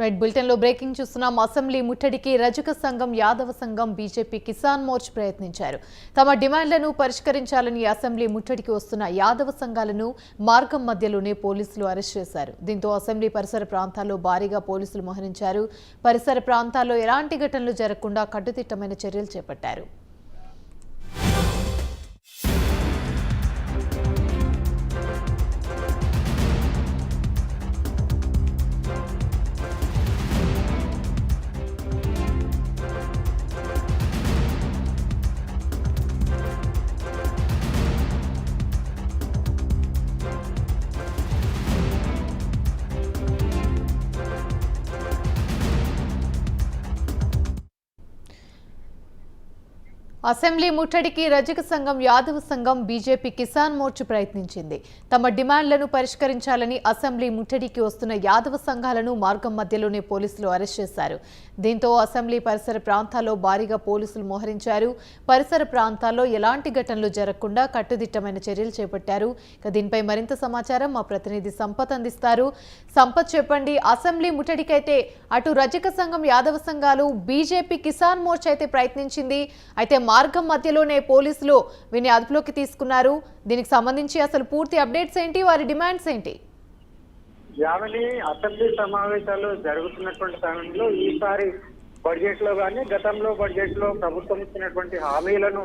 Right bulletin లో breaking చూస్తున్నాం. Assembly ముట్టడికి రజక సంఘం, యాదవ సంఘం, బీజేపీ, కిసాన్ మోర్చ్ ప్రయత్నించారు. తమ డిమాండ్లను పరిష్కరించాలని అసెంబ్లీ ముట్టడికి వస్తున్న యాదవ సంఘాలను మార్గం మధ్యలోనే పోలీసులు అరెస్ట్ చేశారు. దీంతో అసెంబ్లీ పరిసర ప్రాంతాల్లో భారీగా పోలీసులు మోహరించారు. పరిసర ప్రాంతాల్లో ఎలాంటి ఘటనలు జరగకుండా కట్టుదిట్టమైన చర్యలు చేపట్టారు. అసెంబ్లీ ముట్టడికి రజక సంఘం, యాదవ సంఘం, బీజేపీ, కిసాన్ మోర్చ్ ప్రయత్నించింది. తమ డిమాండ్లను పరిష్కరించాలని అసెంబ్లీ ముట్టడికి వస్తున్న యాదవ సంఘాలను మార్గం మధ్యలోనే పోలీసులు అరెస్ట్ చేశారు. దీంతో అసెంబ్లీ పరిసర ప్రాంతాల్లో భారీగా పోలీసులు మోహరించారు. పరిసర ప్రాంతాల్లో ఎలాంటి ఘటనలు జరగకుండా కట్టుదిట్టమైన చర్యలు చేపట్టారు. దీనిపై మరింత సమాచారం మా ప్రతినిధి సంపత్ అందిస్తారు. సంపత్, చెప్పండి. అసెంబ్లీ ముట్టడికైతే అటు రజక సంఘం, యాదవ సంఘాలు, బీజేపీ, కిసాన్ మోర్చ్ అయితే ప్రయత్నించింది. అయితే మార్గం మధ్యలోనే పోలీసులు వీరిని అదుపులోకి తీసుకున్నారు. దీనికి సంబంధించి అసలు పూర్తి అప్డేట్స్ ఏంటి, వారి డిమాండ్స్ ఏంటి? యావని అసెంబ్లీ సమావేశాలు జరుగుతున్నటువంటి సమయంలో ఈసారి బడ్జెట్ లో కానీ గతంలో బడ్జెట్ లో ప్రభుత్వం ఇచ్చినటువంటి హామీలను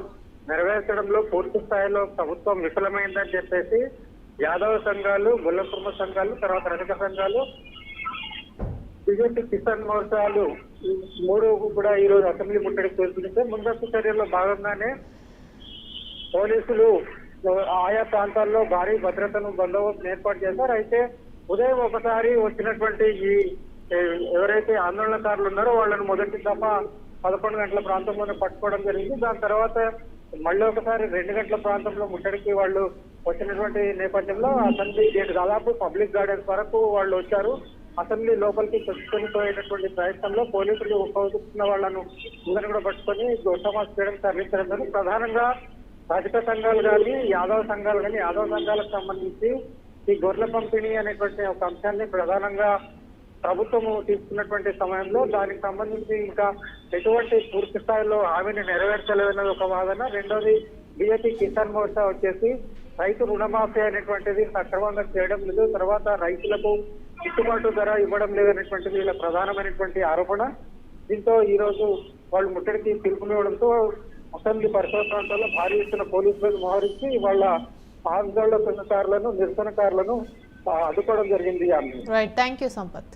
నెరవేర్చడంలో పూర్తి స్థాయిలో ప్రభుత్వం విఫలమైందని చెప్పేసి యాదవ సంఘాలు, గొల్ల కుర్మ సంఘాలు, తర్వాత రజక సంఘాలు, బీజేపీ, కిసాన్ మోర్చాలు మూడు కూడా ఈ రోజు అసెంబ్లీ ముట్టడికి పిలుపునిస్తే ముందస్తు చర్యల్లో భాగంగానే పోలీసులు ఆయా ప్రాంతాల్లో భారీ భద్రతను బందోబస్తు ఏర్పాటు చేశారు. అయితే ఉదయం ఒకసారి వచ్చినటువంటి ఈ ఎవరైతే ఆందోళనకారులు ఉన్నారో వాళ్ళని మొదటి దఫా 11 గంటల ప్రాంతంలోనే పట్టుకోవడం జరిగింది. దాని తర్వాత మళ్ళీ ఒకసారి 2 గంటల ప్రాంతంలో ముట్టడికి వాళ్ళు వచ్చినటువంటి నేపథ్యంలో అసెంబ్లీ గేట్ దాదాపు పబ్లిక్ గార్డెన్స్ వరకు వాళ్ళు వచ్చారు. అసెంబ్లీ లోపలికి చొచ్చుకొని పోయేటటువంటి ప్రయత్నంలో పోలీసులు ఉపయోగిస్తున్న వాళ్ళను అందరినీ కూడా పట్టుకొని గోసమాస్ చేయడం తరలించడం. ప్రధానంగా రజక సంఘాలు కానీ యాదవ సంఘాలు కానీ, యాదవ సంఘాలకు సంబంధించి ఈ గొర్రెల పంపిణీ అనేటువంటి ఒక అంశాన్ని ప్రధానంగా ప్రభుత్వము తీసుకున్నటువంటి సమయంలో దానికి సంబంధించి ఇంకా ఎటువంటి పూర్తి స్థాయిలో హామీని నెరవేర్చలేదన్నది ఒక వాదన. రెండోది బీజేపీ, కిసాన్ మోర్చా వచ్చేసి రైతు రుణమాఫీ అనేటువంటిది సక్రమంగా చేయడం లేదు, తర్వాత రైతులకు గిట్టుబాటు ధర ఇవ్వడం లేదనేటువంటిది వీళ్ళ ప్రధానమైనటువంటి ఆరోపణ. దీంతో ఈ రోజు వాళ్ళు ముట్టడికి పిలుపునివ్వడంతో అసెంబ్లీ పరిసర ప్రాంతాల్లో భారీ ఎత్తున పోలీసులను మోహరించి వాళ్ళ ఆందోళనకారులను, నిరసనకారులను అడ్డుకోవడం జరిగింది. Right, thank you Sampath.